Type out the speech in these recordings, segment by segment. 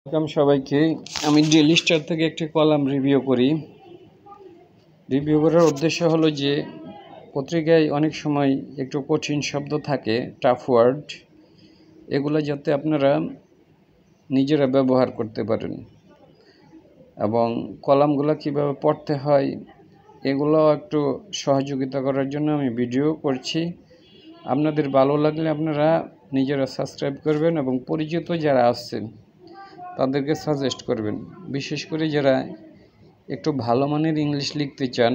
Welcome সবাইকে। আমি daily star থেকে একটি কলাম রিভিউ করি। রিভিউ করার উদ্দেশ্য হলো যে পত্রিকায় অনেক সময় একটু কঠিন শব্দ থাকে, টাফ ওয়ার্ড, এগুলো যাতে আপনারা নিজেরা ব্যবহার করতে পারেন এবং কলামগুলো কিভাবে পড়তে হয় এগুলো একটু সহযোগিতা করার জন্য আমি ভিডিও করছি। আপনাদের ভালো লাগলে আপনারা নিজেরা সাবস্ক্রাইব করবেন এবং পরিচিত যারা আছেন তাদেরকে সাজেস্ট করবেন। বিশেষ করে যারা একটু ভালো মানের ইংলিশ লিখতে চান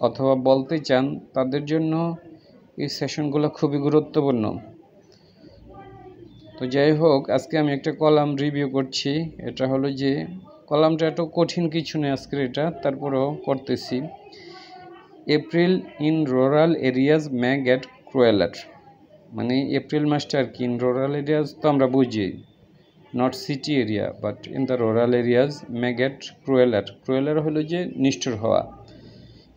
অথবা বলতে চান তাদের জন্য এই সেশনগুলো খুবই গুরুত্বপূর্ণ। তো যাই হোক, আজকে আমি একটা কলাম রিভিউ করছি। এটা হলো যে কলামটা একটু কঠিন কিছু নেই আজকের এটা, তারপরেও করতেছি। April in rural areas may get crueller, মানে এপ্রিল মাসটা আর কি। ইন রুরাল এরিয়াজ তো আমরা বুঝি not city area, but in the rural areas may get crueller. Crueller হলো যে নিষ্ঠুর হওয়া।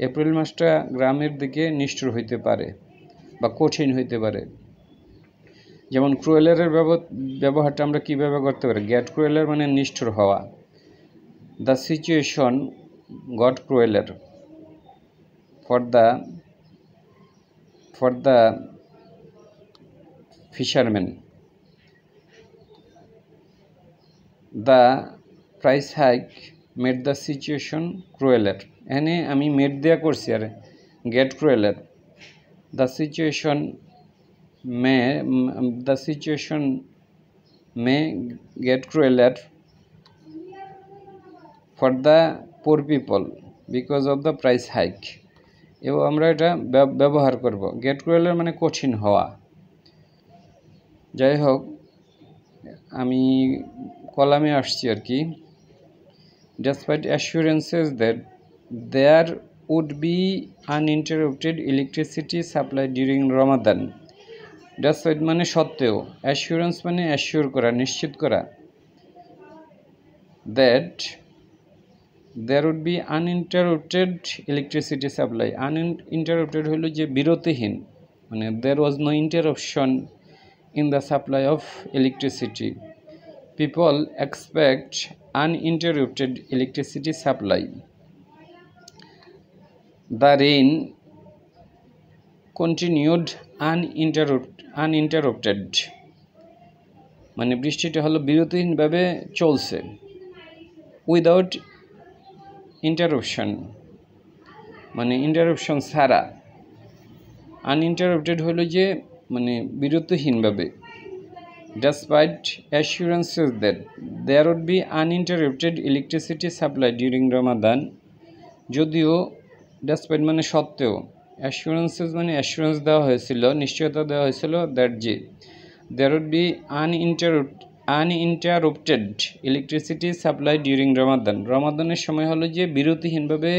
এপ্রিল মাসটা গ্রামের দিকে নিষ্ঠুর হইতে পারে বা কঠিন হইতে পারে। যেমন ক্রুয়েলারের ব্যবহারটা আমরা কীভাবে করতে পারি? গেট ক্রুয়েলার মানে নিষ্ঠুর হওয়া। The situation got crueller for the fisherman. The price hike made the situation crueller. এখানে আমি মেড দেওয়া করছি আর get crueller. The situation may get crueller for the poor people because of the price hike. এবং আমরা এটা ব্যবহার করব। গেট ক্রুয়েলার মানে কঠিন হওয়া। যাই হোক, আমি কলামে আসছি আর কি। Despite assurances that there would be uninterrupted electricity supply during Ramadan. Despite মানে সত্ত্বেও, assurance মানে অ্যাসিওর করা, নিশ্চিত করা। That there would be uninterrupted electricity supply. Uninterrupted হলো যে বিরতিহীন, মানে there was no interruption in the supply of electricity. People expect uninterrupted electricity supply. The rain continued uninterrupted, মানে বৃষ্টিটা হলো বিরতিহীনভাবে চলছে। উইদাউট ইন্টারাপশন মানে ইন্টারাপশন ছাড়া। আনইন্টারাপ্টেড হলো যে মানে বিরতিহীনভাবে। Despite assurances that there would be uninterrupted electricity supply during Ramadan, যদিও despite মানে সত্ত্বেও, assurances মানে অ্যাসুরেন্স দেওয়া হয়েছিল, নিশ্চয়তা দেওয়া হয়েছিল, that যে there would be uninterrupted electricity supply during Ramadan. রমাদানের সময় হলো যে বিরতিহীনভাবে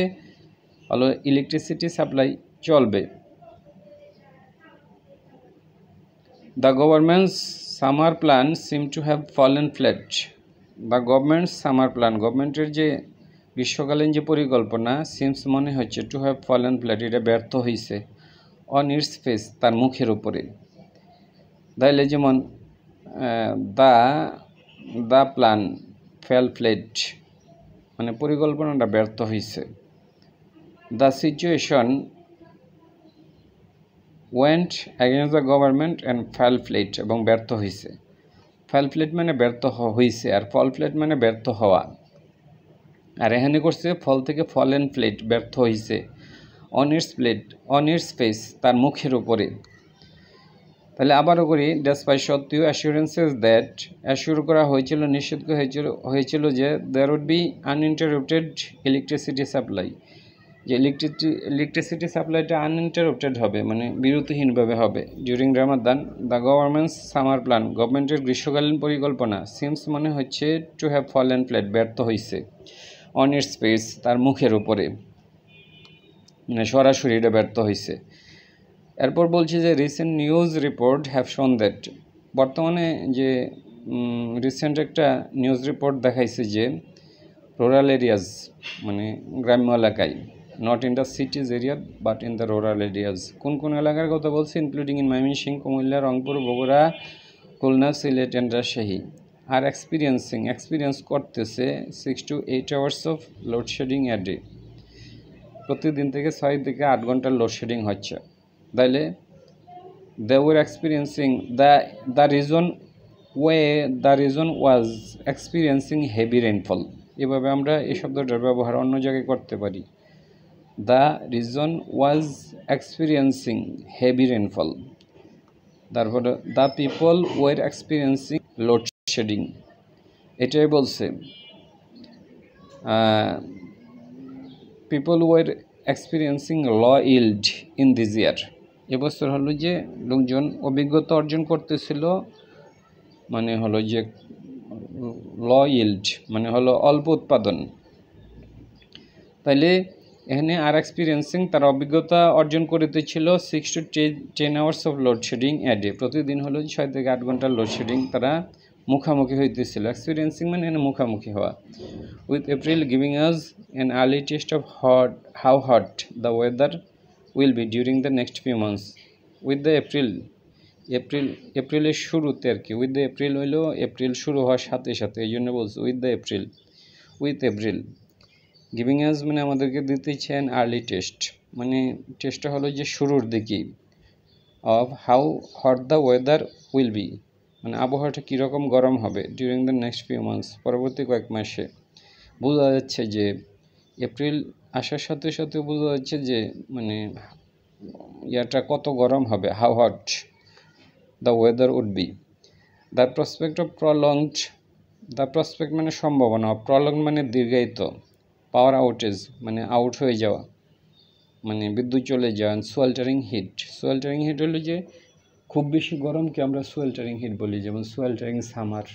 হলো ইলেকট্রিসিটি সাপ্লাই চলবে। The government's summer plan seemed to have fallen flat. The government's summer plan, গভর্নমেন্টের যে গ্রীষ্মকালীন যে পরিকল্পনা, সিমস মনে হচ্ছে টু হ্যাভ ফলেন ফ্ল্যাট, এটা ব্যর্থ হয়েছে। অন ইটস ফেস, তার মুখের উপরে। তাইলে যেমন দ্য প্ল্যান ফেল ফ্ল্যাট, মানে পরিকল্পনাটা ব্যর্থ হয়েছে। The situation went against the government and fail flat, এবং ব্যর্থ হয়েছে। ফেল ফ্ল্যাট মানে ব্যর্থ হয়েছে, আর ফল ফ্ল্যাট মানে ব্যর্থ হওয়া। আর এখানে করছে ফল থেকে ফলেন ফ্ল্যাট, ব্যর্থ হয়েছে। অন ইটস ফেস, তার মুখের উপরে। তাহলে আবারও করি, ডেসপাইট সত্ত্বেও, অ্যাসুরেন্সেস দ্যাট, অ্যাসিওর করা হয়েছিল, নিশ্চিত হয়েছিল যে there would be uninterrupted electricity supply, যে ইলেকট্রিসিটি সাপ্লাইটা আনইন্টারাপ্টেড হবে, মানে বিরতিহীনভাবে হবে। During Ramadan, the government's summer plan, গভর্নমেন্টের গ্রীষ্মকালীন পরিকল্পনা, সিমস মনে হচ্ছে টু হ্যাভ ফলেন ফ্ল্যাট, ব্যর্থ হয়েছে। অন ইটস ফেস, তার মুখের উপরে, মানে সরাসরি এটা ব্যর্থ হয়েছে। এরপর বলছি যে রিসেন্ট নিউজ রিপোর্ট হ্যাভ শোন দ্যাট, বর্তমানে যে রিসেন্ট একটা নিউজ রিপোর্ট দেখাইছে যে রুরাল এরিয়াজ, মানে গ্রাম্য এলাকায়, not in the cities area but in the rural areas. কোন কোন এলাকার কথা বলছে? Including in Mymensingh, Comilla, Rangpur, Bogura, Khulna, Sylhet and Rajshahi. আর এক্সপিরিয়েন্স করতেছে 6 to 8 hours of load shedding a day. প্রতিদিন থেকে 6 থেকে 8 ঘন্টার লোডশেডিং হচ্ছে। তাইলে they were experiencing the reason was experiencing heavy rainfall। এভাবে আমরা এই শব্দটার ব্যবহার অন্য জায়গায় করতে পারি। The reason was experiencing heavy rainfall। তারপরে the people were experiencing load-shedding। এটাই বলছে people were experiencing low yield in this year। এবছর হলো যে লোকজন অভিজ্ঞতা অর্জন করতেছিল, মানে হলো যে ল ইল্ড মানে হলো অল্প উৎপাদন। তাইলে এখানে আর এক্সপিরিয়েন্সিং তারা অভিজ্ঞতা অর্জন করিতেছিল 6 to 10 hours of load shedding a day. প্রতিদিন হলো 6 থেকে 8 ঘন্টার লোডশেডিং তারা মুখামুখি হইতেছিল। এক্সপিরিয়েন্সিং মানে এখানে মুখামুখি হওয়া। With April giving us an early test of how hot the weather will be during the next few months। with the এপ্রিলের শুরুতে আর কি, উইথ দ্য এপ্রিল হইলো এপ্রিল শুরু হওয়ার সাথে সাথে, এই জন্য বলছে উইথ এপ্রিল গিভিং আস মানে আমাদেরকে দিতেছেন আর্লি টেস্ট, মানে টেস্টটা হলো যে শুরুর দিকেই, of how hot the weather will be মানে আবহাওয়াটা কীরকম গরম হবে, during the next few months পরবর্তী কয়েক মাসে। বোঝা যাচ্ছে যে এপ্রিল আসার সাথে সাথে বোঝা যাচ্ছে যে মানে ইয়াটা কত গরম হবে, how hot the weather would be. The prospect of prolonged, the prospect মানে সম্ভাবনা, প্রলংড মানে দীর্ঘায়িত, পাওয়ার আউটেজ মানে আউট হয়ে যাওয়া মানে বিদ্যুৎ চলে যাওয়া, সোয়েল্টারিং হিট হলো যে খুব বেশি গরমকে আমরা সোয়েল্টারিং হিট বলি, যেমন সোয়েল্টারিং সামার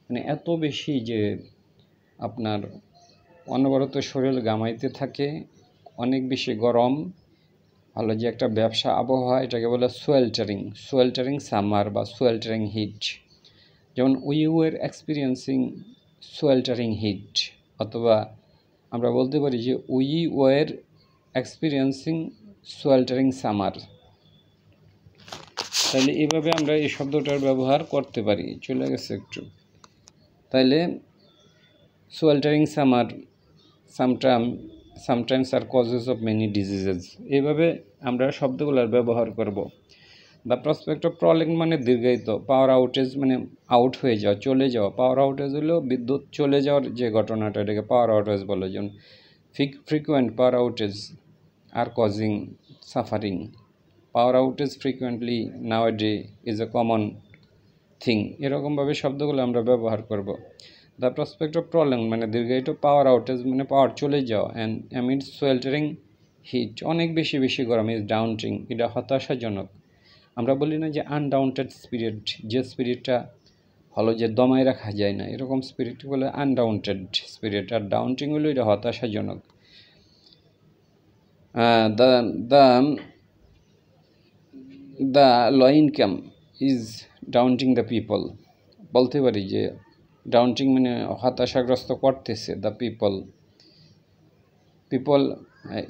মানে এত বেশি যে আপনার অনবরত শরীর গামাইতে থাকে, অনেক বেশি গরম হলো যে একটা ব্যবসা আবহাওয়া, এটাকে বলে সোয়েল্টারিং সামার বা সোয়েল্টারিং হিট। যেমন উই ওয়ার এক্সপিরিয়েন্সিং সোয়েল্টারিং হিট, অথবা আমরা বলতে পারি যে উই ওয়ার এক্সপিরিয়েন্সিং সোয়েল্টারিং সামার। তাহলে এইভাবে আমরা এই শব্দটার ব্যবহার করতে পারি। চলে গেছে একটু। তাইলে সোয়েল্টারিং summer sometimes are causes of many diseases। এইভাবে আমরা শব্দগুলোর ব্যবহার করব। দ্য প্রসপেক্ট অফ প্রলং মানে দীর্ঘায়িত, পাওয়ার আউটেজ মানে আউট হয়ে যাওয়া, চলে যাওয়া। পাওয়ার আউটেজ হলো বিদ্যুৎ চলে যাওয়ার যে ঘটনাটা, এটাকে পাওয়ার আউটেজ বলে। যেমন frequent power outage are causing suffering। Power outage frequently nowadays is a common thing। এরকমভাবে শব্দগুলো আমরা ব্যবহার করব। দ্য প্রসপেক্ট অফ প্রলং মানে দীর্ঘায়িত, পাওয়ার আউটেজ মানে পাওয়ার চলে যাওয়া, অ্যান্ড অ্যামিড সোয়েল্টারিং হিট অনেক বেশি গরম, ইজ ডাউন্টিং এটা হতাশাজনক। আমরা বলি না যে আনডাউন্টেড স্পিরিট, যে স্পিরিটটা হলো যে দমায় রাখা যায় না, এরকম স্পিরিট বলে আনডাউন্টেড স্পিরিট। আর ডাউন্টিং হলো এটা হতাশাজনক। The low income is daunting the people. বলতে পারি যে ডাউন্টিং মানে হতাশাগ্রস্ত করতেছে the people.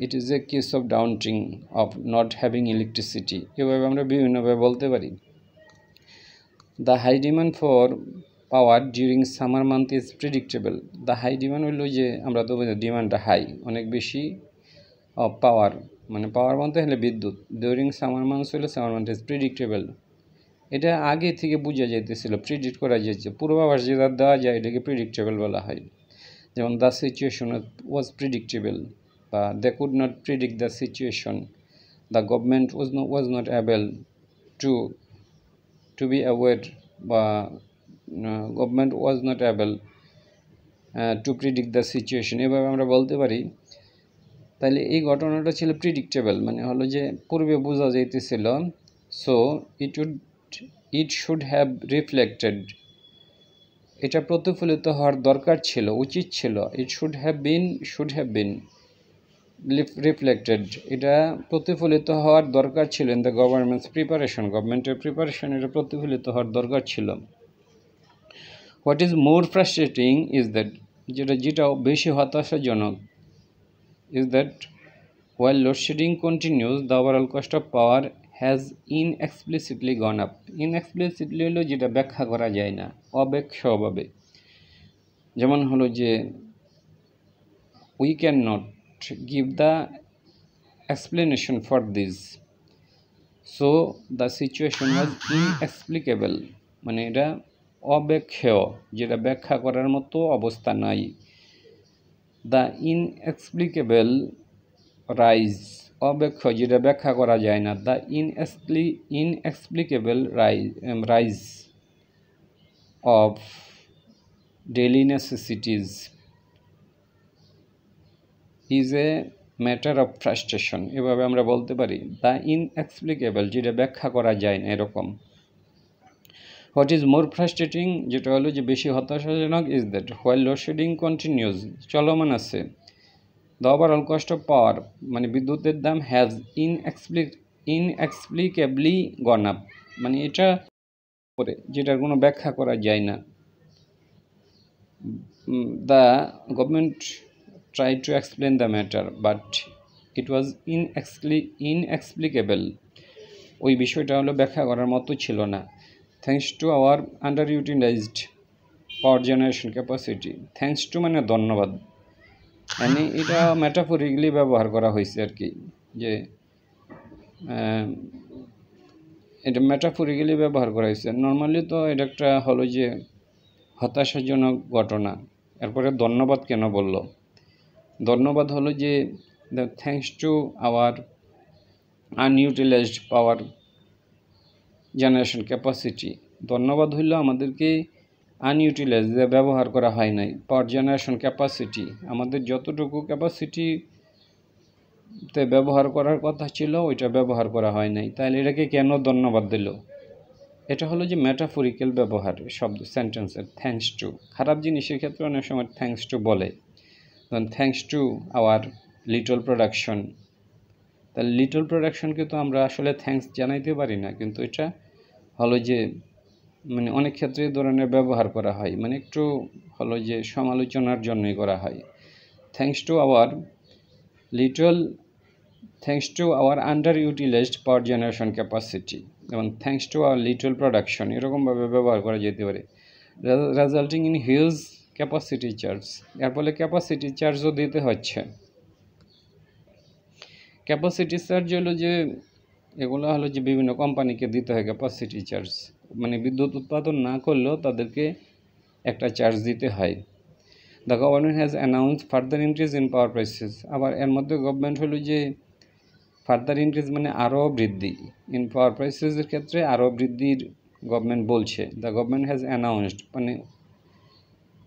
It is a case of daunting of not having electricity. এভাবে আমরা বিভিন্নভাবে বলতে পারি। The high demand for power during summer month is predictable. The high demand হলো যে আমরা তো ডিমান্ডটা হাই, অনেক বেশি, অফ পাওয়ার মানে পাওয়ার বলতে হলে বিদ্যুৎ, ডিউরিং সামার মান্থ হলে সামার মান্থ ইজ প্রেডিক্টেবল। এটা আগে থেকে বোঝা যাইতেছিল, প্রিডিক্ট করা যাচ্ছে, পূর্বাভাস যেটা দেওয়া যায় এটাকে প্রিডিক্টেবল বলা হয়। যেমন দ্য সিচুয়েশন ওয়াজ প্রিডিক্টেবল, বা they could not predict the situation. The government was not able to be aware, বা government was not able to predict the situation. এভাবে আমরা বলতে পারি। তাহলে এই ঘটনাটা ছিল প্রিডিক্টেবল, মানে হলো যে পূর্বে বোঝা যাইতেছিল। So it should have reflected, এটা প্রতিফলিত হওয়ার দরকার ছিল, উচিত ছিল। It should have been reflected, এটা প্রতিফলিত হওয়ার দরকার ছিল। ইন দ্য গভর্নমেন্টের প্রিপারেশন এটা প্রতিফলিত হওয়ার দরকার ছিল। What is more frustrating is that, যেটা বেশি হতাশাজনক, is that while load shedding continues, the overall cost of power has inexplicitly gone up. Inexplicitly হলো যেটা ব্যাখ্যা করা যায় না, অব্যাখ্যাভাবে। যেমন হলো যে we can not give the explanation for this, so the situation was inexplicable, মানে এটা অব্যাখ্যেয়, যেটা ব্যাখ্যা করার মতো অবস্থা নাই। দ্য ইনএক্সপ্লিকেবল রাইজ, অব্যাখ্য যেটা ব্যাখ্যা করা যায় না। The inexplicable rise of daily necessities is a matter of frustration, এভাবে আমরা বলতে পারি। দ্য ইনএক্সপ্লিকেবল যেটা ব্যাখ্যা করা যায় না, এরকম। হোয়াট ইজ মোর ফ্রাস্ট্রেটিং, যেটা হলো যে বেশি হতাশাজনক, is that while load shedding continues, চলমান আছে, the overall cost of power, মানে বিদ্যুতের দাম হ্যাজ ইনএক্সপ্লিকেবলি গন আপ, মানে এটা করে যেটার কোনো ব্যাখ্যা করা যায় না। The government tried to explain the matter, but it was inexplicable, ওই বিষয়টা হলো ব্যাখ্যা করার মতো ছিল না। Thanks to our underutilised power generation capacity, thanks to মানে ধন্যবাদ, মানে এটা মেটাফরিক্যালি ব্যবহার করা হয়েছে আর কি, যে এটা মেটাফরিক্যালি ব্যবহার করা হয়েছে। নর্মালি তো এটা একটা হলো যে হতাশাজনক ঘটনা, এরপরে ধন্যবাদ কেন বললো? ধন্যবাদ হলো যে thanks to our unutilised power generation capacity, ধন্যবাদ হইল আমাদেরকে আনইউটিলাইজ, ব্যবহার করা হয় নাই, পাওয়ার জেনারেশন ক্যাপাসিটি, আমাদের যতটুকু ক্যাপাসিটিতে ব্যবহার করার কথা ছিল ওইটা ব্যবহার করা হয় নাই। তাহলে এটাকে কেন ধন্যবাদ দিল? এটা হলো যে মেটাফরিক্যাল ব্যবহার শব্দ সেন্টেন্সের। থ্যাঙ্কস টু, খারাপ জিনিসের ক্ষেত্রে অনেক সময় থ্যাঙ্কস টু বলে, thanks to our little production, তাহলে লিটল প্রোডাকশনকে তো আমরা আসলে থ্যাঙ্কস জানাইতে পারি না, কিন্তু এটা হলো যে মানে অনেক ক্ষেত্রে এই ধরনের ব্যবহার করা হয়, মানে একটু হলো যে সমালোচনার জন্যই করা হয়। Thanks to our underutilised power generation capacity, যেমন thanks to our little production, এরকমভাবে ব্যবহার করা যেতে পারে। Resulting in huge capacity charge, এর ফলে ক্যাপাসিটি চার্জও দিতে হচ্ছে। ক্যাপাসিটি চার্জ হলো যে এগুলো হলো যে বিভিন্ন কোম্পানিকে দিতে হয় ক্যাপাসিটি চার্জ, মানে বিদ্যুৎ উৎপাদন না করলেও তাদেরকে একটা চার্জ দিতে হয়। The government has announce further increase in power prices, আবার এর মধ্যে গভর্নমেন্ট হলো যে ফার্দার ইনক্রিজ মানে আরও বৃদ্ধি, ইন পাওয়ার প্রাইসেসের ক্ষেত্রে আরও বৃদ্ধির গভর্নমেন্ট বলছে। দ্য গভর্নমেন্ট হ্যাজ অ্যানাউন্সড, মানে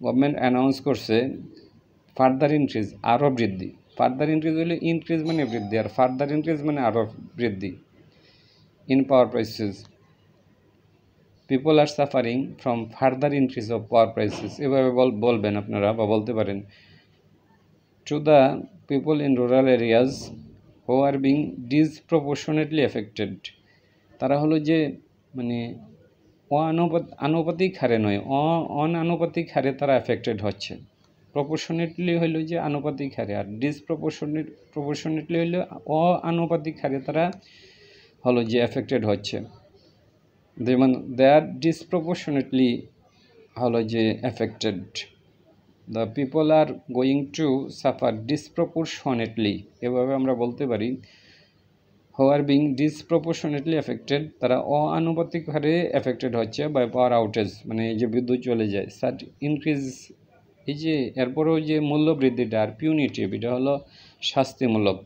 গভর্নমেন্ট অ্যানাউন্স করছে ফার্দার ইনক্রিজ, আরও বৃদ্ধি। ফার্দার ইনক্রিজ হলে ইনক্রিজ মানে বৃদ্ধি, আর ফার্দার ইনক্রিজ মানে আরও বৃদ্ধি। In power prices, people are suffering from further increase of power prices, এভাবে বলবেন আপনারা বা বলতে পারেন। To the people in rural areas who are being disproportionately affected, তারা হলো যে মানে আনুপাতিক হারে নয়, অনানুপাতিক হারে তারা এফেক্টেড হচ্ছে। প্রপোর্শনেটলি হইলো যে আনুপাতিক হারে, আর প্রপোর্শনেটলি হইলো অনানুপাতিক হারে তারা হলো যে এফেক্টেড হচ্ছে। যেমন দে আর ডিসপ্রপোর্শনেটলি হলো যে affected, the people are going to suffer disproportionately, এভাবে আমরা বলতে পারি। হু আর বিং ডিসপ্রপোর্শনেটলি এফেক্টেড, তারা অনানুপাতিক হারে এফেক্টেড হচ্ছে বাই পাওয়ার আউটেজ, মানে এই যে বিদ্যুৎ চলে যায়। সাট ইনক্রিজ, এই যে এরপরেও যে মূল্য বৃদ্ধিটা আর পিউনিটিভ, এটা হলো শাস্তিমূলক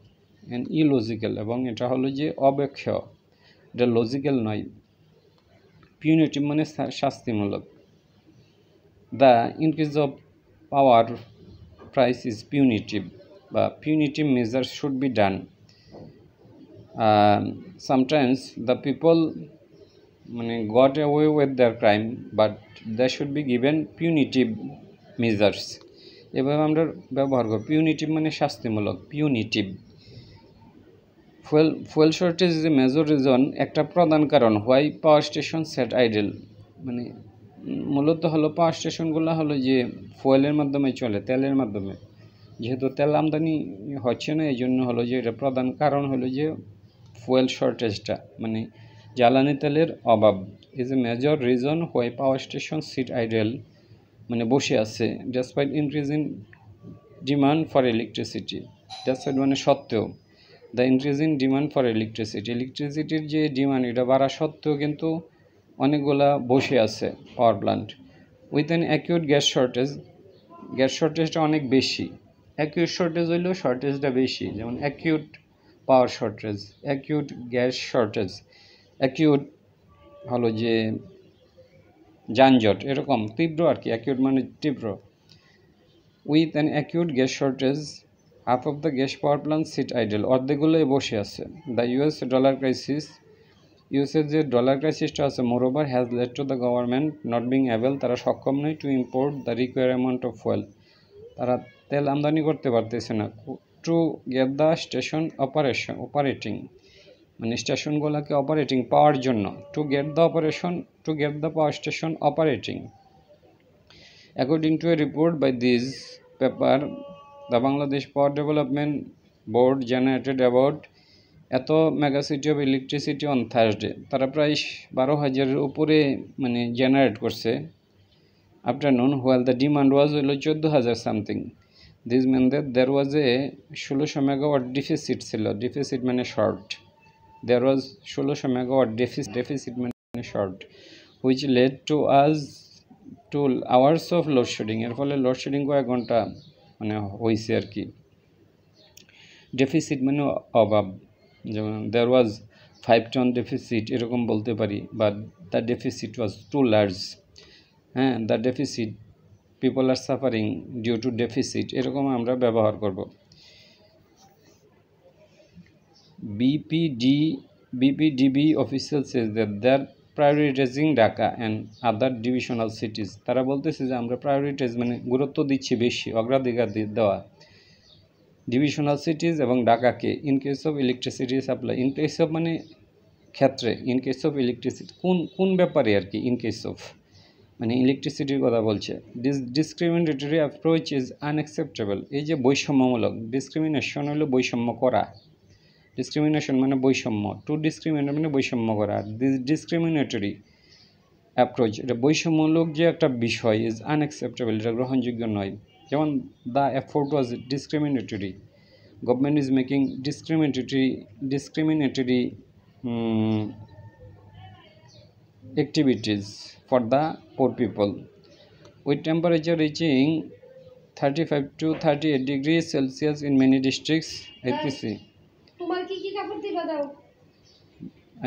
অ্যান্ড ইলজিক্যাল, এবং এটা হলো যে অব্যাখ্য, এটা লজিক্যাল নয়। পিউনিটিভ মানে শাস্তিমূলক। The increase of power price is punitive, বা punitive measure should be done. Sometimes the people got away with their crime, but they should be given punitive measures, এভাবে আমরা ব্যবহার করি। পিউনিটিভ মানে শাস্তিমূলক, punitive. Fuel shortage is a major reason, একটা প্রধান কারণ why power station set idle, মানে মূলত হলো পাওয়ার স্টেশনগুলো হলো যে ফুয়েলের মাধ্যমে চলে, তেলের মাধ্যমে, যেহেতু তেল আমদানি হচ্ছে না, এই জন্য হলো যে এটা প্রধান কারণ হলো যে ফুয়েল শর্টেজটা মানে জ্বালানি তেলের অভাব is a major reason why power station sit idle মানে বসে আছে despite increasing demand for electricity despite মানে সত্ত্বেও দ্য ইনক্রিজিং ডিমান্ড ফর ইলেকট্রিসিটির যে ডিমান্ড এটা বাড়া সত্ত্বেও কিন্তু অনেকগুলা বসে আছে power plant with an acute gas শর্টেজটা অনেক বেশি অ্যাকিউট শর্টেজ হইলেও শর্টেজটা বেশি যেমন acute power shortage acute gas shortage acute হলো যে যানজট এরকম তীব্র আর কি অ্যাকিউট মানে তীব্র with an acute gas shortage half of the gas power plant sit idle অর্ধেকগুলোই বসে আছে দ্য ইউএস ডলার ক্রাইসিস ইউএসের যে ডলার ক্রাইসিসটা আছে moreover has led to the government not being able তারা সক্ষম নয় to import the require amount of fuel তারা তেল আমদানি করতে পারতেছে না to get the station operating মানে স্টেশনগুলোকে অপারেটিং পাওয়ার জন্য to get the power station operating according to a report by this paper the Bangladesh power development board generated about এত megacity of electricity on Thursday তারা প্রায় 12,000-এর উপরে মানে generate করছে afternoon while the demand was হলো 14,000 something this mean that there was a 1600 megawatt deficit ছিল deficit মানে short there was 1600 megawatt deficit মানে short which led to hours of load shedding এর ফলে লোডশেডিং কয়েক ঘন্টা মানে হয়েছে আর কি ডেফিসিট মানে অভাব যেমন দেয়ার ওয়াজ 5 টন ডেফিসিট এরকম বলতে পারি বা the deficit was too large হ্যাঁ the deficit people are suffering due to deficit এরকম আমরা ব্যবহার করব BPDB official says that they are prioritising Dhaka and other divisional cities তারা বলতেছে যে আমরা প্রায়োরিটাইজ মানে গুরুত্ব দিচ্ছি বেশি অগ্রাধিকার দেওয়া ডিভিশনাল সিটিজ এবং ঢাকাকে in case of electricity supply in case of মানে ক্ষেত্রে ইন কেস অফ ইলেকট্রিসিটি কোন ব্যাপারে আর কি ইন কেস অফ মানে ইলেকট্রিসিটির কথা বলছে this discriminatory approach is unacceptable এই যে বৈষম্যমূলক ডিসক্রিমিনেশন হলো বৈষম্য করা ডিসক্রিমিনেশন মানে বৈষম্য টু ডিসক্রিমিনেট মানে বৈষম্য করা দিস ডিসক্রিমিনেটরি অ্যাপ্রোচ এটা বৈষম্যমূলক যে একটা বিষয় ইজ আনএক্সেপ্টেবল এটা গ্রহণযোগ্য নয় যেমন the effort was discriminatory government is making discriminatory activities for the poor people with temperature reaching 35 to 38 degrees Celsius in many districts etc.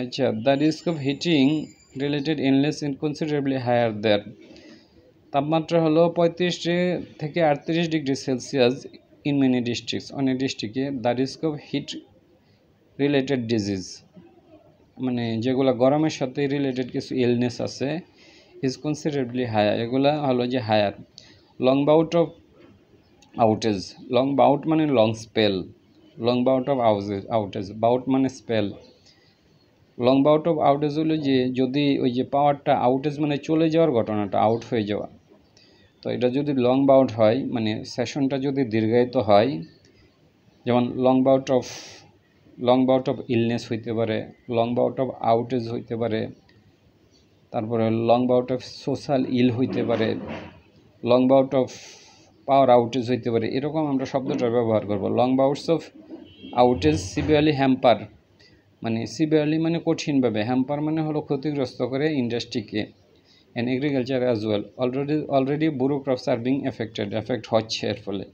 আচ্ছা the risk of heating related illness is considerably higher there তাপমাত্রা হলো 35 থেকে 38 degree Celsius in many districts অনেক ডিস্ট্রিক্টে the risk of heat related disease মানে যেগুলো গরমের সাথে রিলেটেড কিছু ইলনেস আছে ইজ কনসিডারেবলি হায়ার এগুলা হলো যে higher long bout of outage long bout মানে long spell long bout of outage bout মানে spell long bout of outage হলো যে যদি ওই যে পাওয়ারটা আউটেজ মানে চলে যাওয়ার ঘটনাটা আউট হয়ে যাওয়া তো এটা যদি লং বাউট হয় মানে সেশনটা যদি দীর্ঘায়িত হয় যেমন লং বাউট অফ ইলনেস হইতে পারে লং বাউট অফ আউটেজ হইতে পারে তারপরে long bout of social ill হইতে পারে long bout of power outage হইতে পারে এরকম আমরা শব্দটা ব্যবহার করব long bouts of outage severely hamper মানে সিভিয়ারলি মানে কঠিনভাবে হ্যাম্পার মানে হলো ক্ষতিগ্রস্ত করে ইন্ডাস্ট্রিকে and agriculture as well already boro crops are being effect হচ্ছে এর ফলে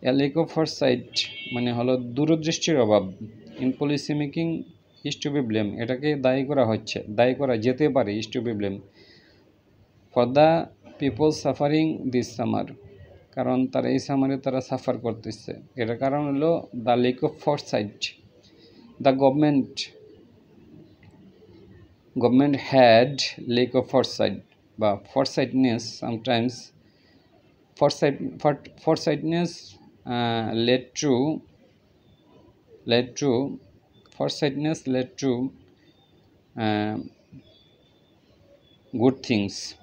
ল্যাক অফ ফরসাইট মানে হলো দূরদৃষ্টির অভাব in policy making is to be blame এটাকে দায়ী করা যেতে পারে is to be blame for the people suffering this summer কারণ তারা এই সামারে তারা সাফার করতেছে এটার কারণ হলো the lack of foresight the government had lack of foresight বা foresightness sometimes forsightness led to good things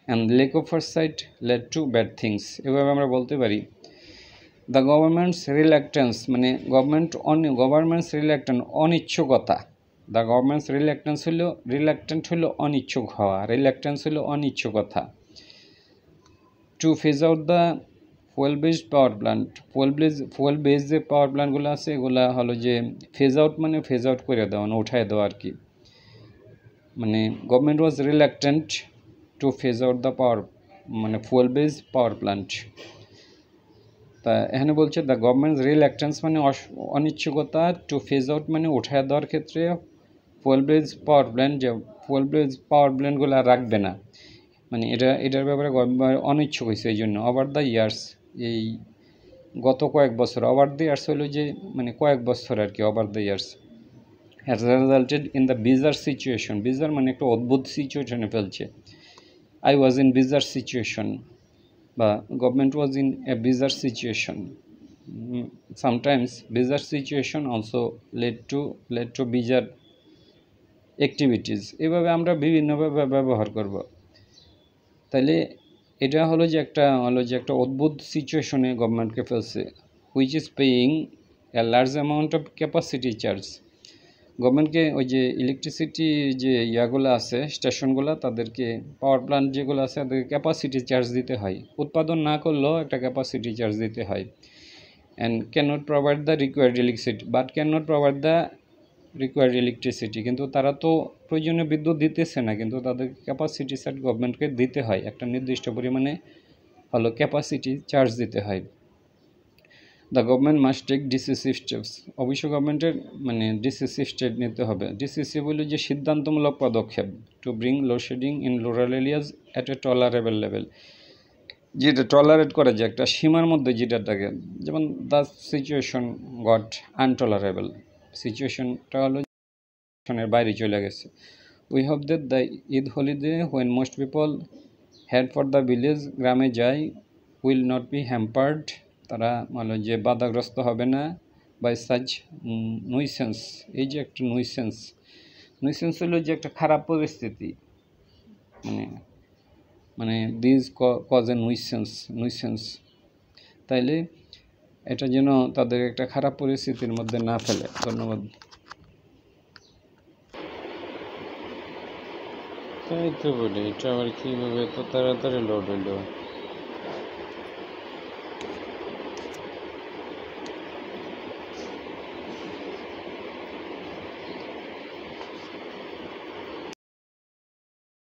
and lack of foresight led to bad things এভাবে আমরা বলতে পারি দ্য গভর্নমেন্টস রিল্যাক্টেন্স মানে গভর্নমেন্টস রিল্যাক্টেন্ট অনিচ্ছুকতা। দ্য গভর্নমেন্টস রিল্যাক্টেন্ট হলো অনিচ্ছুক হওয়া, রিল্যাক্টেন্স হলো অনিচ্ছুকতা। To phase out the fuel based power plant, fuel base যে পাওয়ার প্ল্যান্টগুলো আছে এগুলা হলো যে ফেজ আউট মানে ফেজ আউট করে দেওয়া, মানে উঠায় দেওয়া আর কি। মানে government was reluctant to phase out the মানে ফুয়েল বেস পাওয়ার প্ল্যান্ট। তা এখানে বলছে দ্য গভর্নমেন্টস রিল্যাক্টেন্স মানে অনিচ্ছুকতা, টু ফেজ আউট মানে উঠায় দেওয়ার ক্ষেত্রে ফুয়েল বেস পাওয়ার প্ল্যান্ট, যে ফুয়েল বেস পাওয়ার প্ল্যান্টগুলো রাখবে না, মানে এটার ব্যাপারে গভর্নমেন্ট অনিচ্ছুক হয়েছে। এই জন্য ওভার দ্য ইয়ার্স, এই গত কয়েক বছর, ওভার দ্য ইয়ার্স হলো যে মানে কয়েক বছর আর কি, over the years has resulted in the bizarre situation. Bizarre মানে একটা অদ্ভুত সিচুয়েশনে ফেলছে। I was in bizarre situation বা government was in a bizarre situation. Sometimes bizarre situation also led to bizarre activities. এভাবে আমরা বিভিন্নভাবে ব্যবহার করব। তাহলে এটা হলো যে একটা অদ্ভুত সিচুয়েশনে গভর্নমেন্টকে ফেলছে। Which is paying a large amount of capacity charge. গভর্নমেন্টকে ওই যে ইলেকট্রিসিটি যে ইয়াগুলো আছে স্টেশনগুলো, তাদেরকে পাওয়ার প্ল্যান্ট যেগুলো আছে তাদেরকে ক্যাপাসিটি চার্জ দিতে হয়, উৎপাদন না করলেও একটা ক্যাপাসিটি চার্জ দিতে হয়। And can not provide the required electricity, কিন্তু তারা তো প্রয়োজনীয় বিদ্যুৎ দিতেছে না, কিন্তু তাদের ক্যাপাসিটি চার্জ গভর্নমেন্টকে দিতে হয়, একটা নির্দিষ্ট পরিমাণে হলো ক্যাপাসিটি চার্জ দিতে হয়। The government must take decisive steps. অবশ্য গভর্নমেন্টের মানে ডিসিসিভ স্টেপ নিতে হবে। ডিসিসিভ হলো যে সিদ্ধান্তমূলক পদক্ষেপ। To bring load shedding in rural areas at a tolerable level, যেটা টলারেট করা যায় একটা সীমার মধ্যে, যেটা থাকে, যেমন দ্য সিচুয়েশন গট আনটলারেবল, সিচুয়েশনটা হলো বাইরে চলে গেছে। We hope that the Eid holiday when most people head for the village, গ্রামে যায়, উইল নট বি হ্যাম্পার্ড, তারা মানে যে বাধাগ্রস্ত হবে না, বাই সাচ নুইসেন্স। এই যে একটা নুইসেন্স হলো যে একটা খারাপ পরিস্থিতি, মানে দিস কজ এ নুইসেন্স। তাইলে এটা যেন তাদের একটা খারাপ পরিস্থিতির মধ্যে না ফেলে। ধন্যবাদ। তাই তো বলি, এটা আবার কীভাবে এত তাড়াতাড়ি লোড হইল?